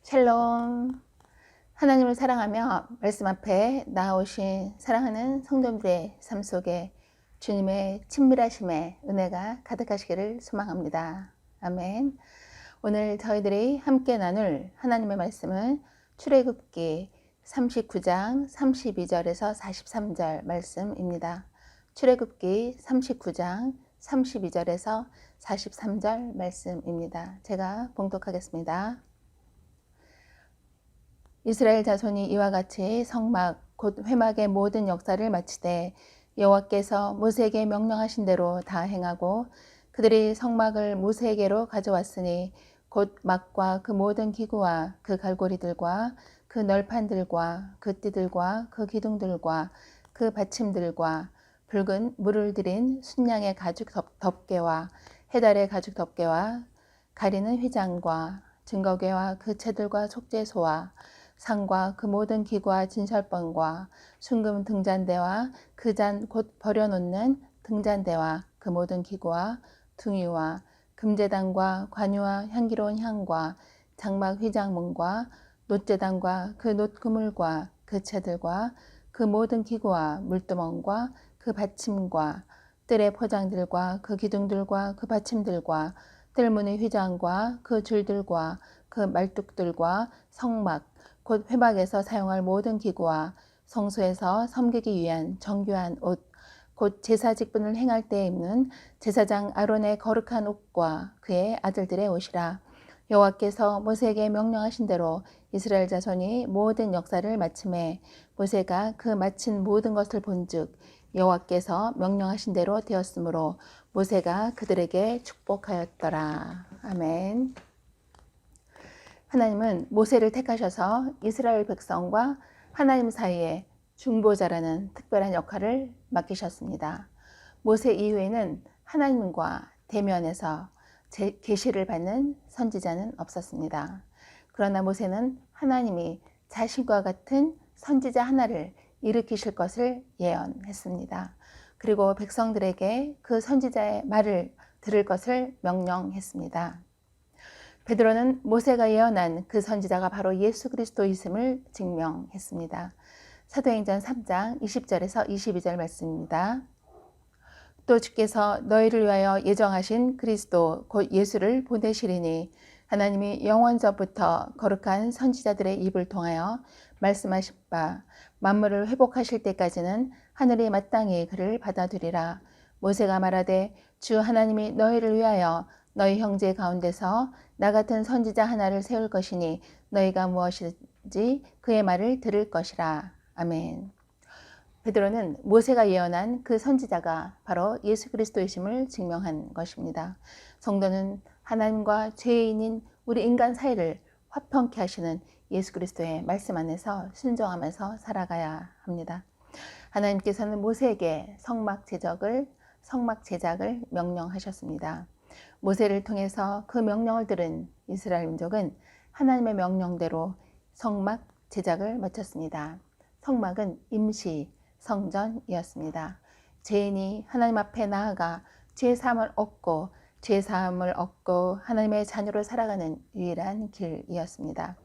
샬롬. 하나님을 사랑하며 말씀 앞에 나아오신 사랑하는 성도들의 삶 속에 주님의 친밀하심의 은혜가 가득하시기를 소망합니다. 아멘. 오늘 저희들이 함께 나눌 하나님의 말씀은 출애굽기 39장 32절에서 43절 말씀입니다. 출애굽기 39장 32절에서 43절 말씀입니다. 제가 봉독하겠습니다. 이스라엘 자손이 이와 같이 성막 곧 회막의 모든 역사를 마치되 여호와께서 모세에게 명령하신 대로 다 행하고 그들이 성막을 모세에게로 가져왔으니 곧 막과 그 모든 기구와 그 갈고리들과 그 널판들과 그 띠들과 그 기둥들과 그 받침들과 붉은 물을 들인 순양의 가죽 덮개와 해달의 가죽 덮개와 가리는 휘장과 증거궤와 그 채들과 속죄소와 상과 그 모든 기구와 진설번과 순금 등잔대와 그 잔 곧 버려놓는 등잔대와 그 모든 기구와 둥이와 금제단과 관유와 향기로운 향과 장막 휘장문과 놋제단과 그 놋그물과 그 채들과 그 모든 기구와 물두멍과 그 받침과 뜰의 포장들과 그 기둥들과 그 받침들과 뜰문의 휘장과 그 줄들과 그 말뚝들과 성막 곧 회막에서 사용할 모든 기구와 성소에서 섬기기 위한 정교한 옷, 곧 제사 직분을 행할 때 입는 제사장 아론의 거룩한 옷과 그의 아들들의 옷이라. 여호와께서 모세에게 명령하신 대로 이스라엘 자손이 모든 역사를 마침에 모세가 그 마친 모든 것을 본즉 여호와께서 명령하신 대로 되었으므로 모세가 그들에게 축복하였더라. 아멘. 하나님은 모세를 택하셔서 이스라엘 백성과 하나님 사이에 중보자라는 특별한 역할을 맡기셨습니다. 모세 이후에는 하나님과 대면에서 계시를 받는 선지자는 없었습니다. 그러나 모세는 하나님이 자신과 같은 선지자 하나를 일으키실 것을 예언했습니다. 그리고 백성들에게 그 선지자의 말을 들을 것을 명령했습니다. 베드로는 모세가 예언한 그 선지자가 바로 예수 그리스도이심을 증명했습니다. 사도행전 3장 20절에서 22절 말씀입니다. 또 주께서 너희를 위하여 예정하신 그리스도 곧 예수를 보내시리니 하나님이 영원전부터 거룩한 선지자들의 입을 통하여 말씀하신 바 만물을 회복하실 때까지는 하늘이 마땅히 그를 받아들이라. 모세가 말하되 주 하나님이 너희를 위하여 너희 형제 가운데서 나 같은 선지자 하나를 세울 것이니 너희가 무엇이든지 그의 말을 들을 것이라. 아멘. 베드로는 모세가 예언한 그 선지자가 바로 예수 그리스도이심을 증명한 것입니다. 성도는 하나님과 죄인인 우리 인간 사이를 화평케 하시는 예수 그리스도의 말씀 안에서 순종하면서 살아가야 합니다. 하나님께서는 모세에게 성막 제작을 명령하셨습니다. 모세를 통해서 그 명령을 들은 이스라엘 민족은 하나님의 명령대로 성막 제작을 마쳤습니다. 성막은 임시 성전이었습니다. 죄인이 하나님 앞에 나아가 죄사함을 얻고 하나님의 자녀로 살아가는 유일한 길이었습니다.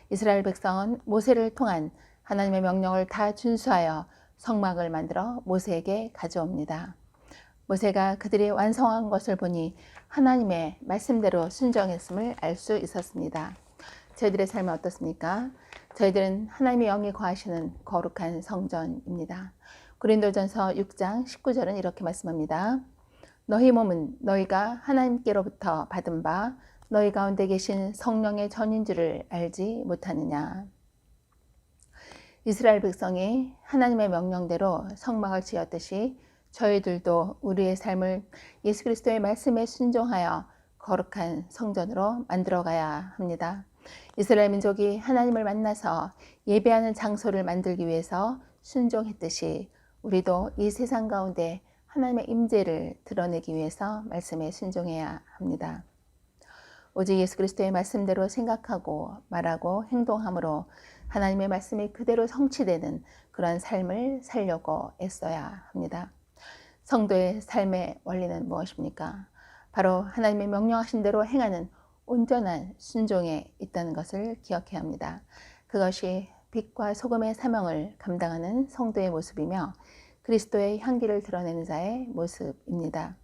이스라엘 백성은 모세를 통한 하나님의 명령을 다 준수하여 성막을 만들어 모세에게 가져옵니다. 모세가 그들이 완성한 것을 보니 하나님의 말씀대로 순종했음을 알 수 있었습니다. 저희들의 삶은 어떻습니까? 저희들은 하나님의 영이 거하시는 거룩한 성전입니다. 고린도전서 6장 19절은 이렇게 말씀합니다. 너희 몸은 너희가 하나님께로부터 받은 바 너희 가운데 계신 성령의 전인 줄을 알지 못하느냐. 이스라엘 백성이 하나님의 명령대로 성막을 지었듯이 저희들도 우리의 삶을 예수 그리스도의 말씀에 순종하여 거룩한 성전으로 만들어가야 합니다. 이스라엘 민족이 하나님을 만나서 예배하는 장소를 만들기 위해서 순종했듯이 우리도 이 세상 가운데 하나님의 임재를 드러내기 위해서 말씀에 순종해야 합니다. 오직 예수 그리스도의 말씀대로 생각하고 말하고 행동함으로 하나님의 말씀이 그대로 성취되는 그런 삶을 살려고 애써야 합니다. 성도의 삶의 원리는 무엇입니까? 바로 하나님의 명령하신 대로 행하는 온전한 순종에 있다는 것을 기억해야 합니다. 그것이 빛과 소금의 사명을 감당하는 성도의 모습이며 그리스도의 향기를 드러내는 자의 모습입니다.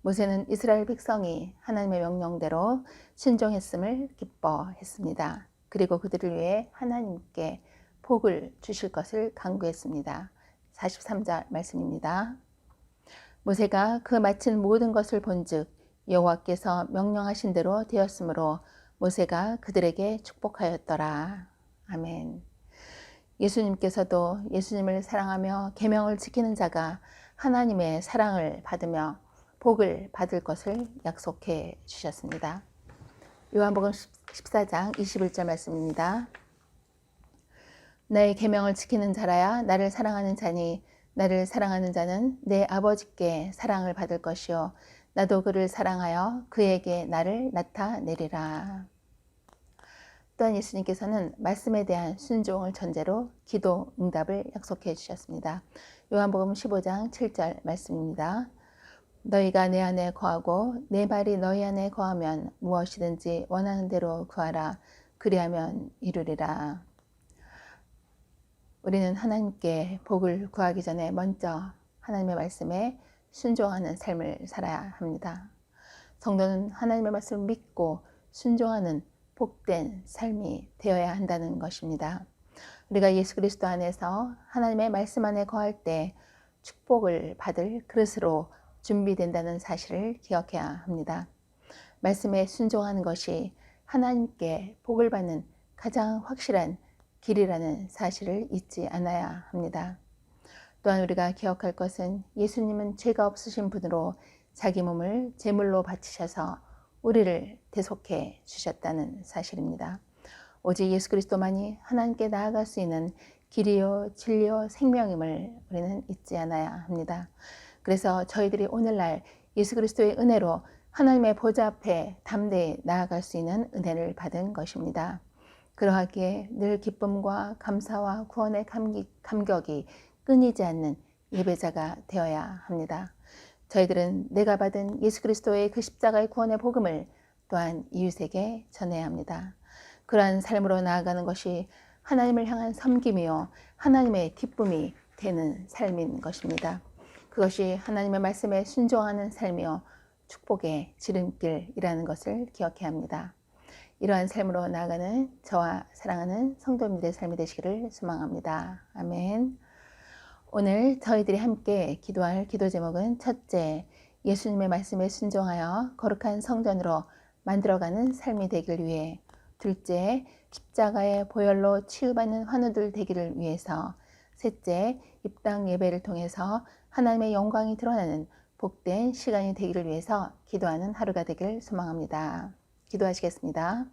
모세는 이스라엘 백성이 하나님의 명령대로 순종했음을 기뻐했습니다. 그리고 그들을 위해 하나님께 복을 주실 것을 간구했습니다. 43절 말씀입니다. 모세가 그 마친 모든 것을 본즉 여호와께서 명령하신 대로 되었으므로 모세가 그들에게 축복하였더라. 아멘. 예수님께서도 예수님을 사랑하며 계명을 지키는 자가 하나님의 사랑을 받으며 복을 받을 것을 약속해 주셨습니다. 요한복음 14장 21절 말씀입니다. 나의 계명을 지키는 자라야 나를 사랑하는 자니 나를 사랑하는 자는 내 아버지께 사랑을 받을 것이요 나도 그를 사랑하여 그에게 나를 나타내리라. 또한 예수님께서는 말씀에 대한 순종을 전제로 기도 응답을 약속해 주셨습니다. 요한복음 15장 7절 말씀입니다. 너희가 내 안에 거하고 내 말이 너희 안에 거하면 무엇이든지 원하는 대로 구하라. 그리하면 이루리라. 우리는 하나님께 복을 구하기 전에 먼저 하나님의 말씀에 순종하는 삶을 살아야 합니다. 성도는 하나님의 말씀을 믿고 순종하는 복된 삶이 되어야 한다는 것입니다. 우리가 예수 그리스도 안에서 하나님의 말씀 안에 거할 때 축복을 받을 그릇으로 준비된다는 사실을 기억해야 합니다. 말씀에 순종하는 것이 하나님께 복을 받는 가장 확실한 길이라는 사실을 잊지 않아야 합니다. 또한 우리가 기억할 것은 예수님은 죄가 없으신 분으로 자기 몸을 제물로 바치셔서 우리를 대속해 주셨다는 사실입니다. 오직 예수 그리스도만이 하나님께 나아갈 수 있는 길이요 진리요 생명임을 우리는 잊지 않아야 합니다. 그래서 저희들이 오늘날 예수 그리스도의 은혜로 하나님의 보좌 앞에 담대히 나아갈 수 있는 은혜를 받은 것입니다. 그러하기에 늘 기쁨과 감사와 구원의 감격이 끊이지 않는 예배자가 되어야 합니다. 저희들은 내가 받은 예수 그리스도의 그 십자가의 구원의 복음을 또한 이웃에게 전해야 합니다. 그러한 삶으로 나아가는 것이 하나님을 향한 섬김이요 하나님의 기쁨이 되는 삶인 것입니다. 그것이 하나님의 말씀에 순종하는 삶이요 축복의 지름길이라는 것을 기억해야 합니다. 이러한 삶으로 나아가는 저와 사랑하는 성도님들의 삶이 되시기를 소망합니다. 아멘. 오늘 저희들이 함께 기도할 기도 제목은 첫째, 예수님의 말씀에 순종하여 거룩한 성전으로 만들어가는 삶이 되길 위해, 둘째, 십자가의 보혈로 치유받는 환우들 되기를 위해서, 셋째, 입당 예배를 통해서 하나님의 영광이 드러나는 복된 시간이 되기를 위해서 기도하는 하루가 되길 소망합니다. 기도하시겠습니다.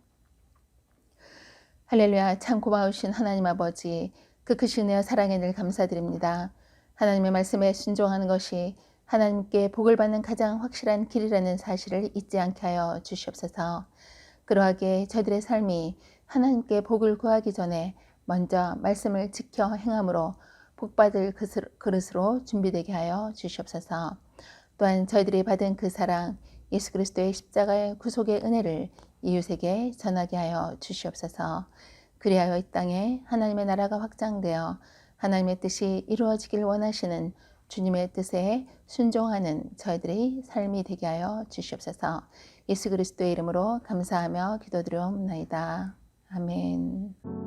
할렐루야. 참 고마우신 하나님 아버지, 그 크신 은혜와 사랑에 늘 감사드립니다. 하나님의 말씀에 순종하는 것이 하나님께 복을 받는 가장 확실한 길이라는 사실을 잊지 않게 하여 주시옵소서. 그러하기에 저희들의 삶이 하나님께 복을 구하기 전에 먼저 말씀을 지켜 행함으로 복받을 그릇으로 준비되게 하여 주시옵소서. 또한 저희들이 받은 그 사랑, 예수 그리스도의 십자가의 구속의 은혜를 이웃에게 전하게 하여 주시옵소서. 그리하여 이 땅에 하나님의 나라가 확장되어 하나님의 뜻이 이루어지길 원하시는 주님의 뜻에 순종하는 저희들의 삶이 되게 하여 주시옵소서. 예수 그리스도의 이름으로 감사하며 기도드리옵나이다. 아멘.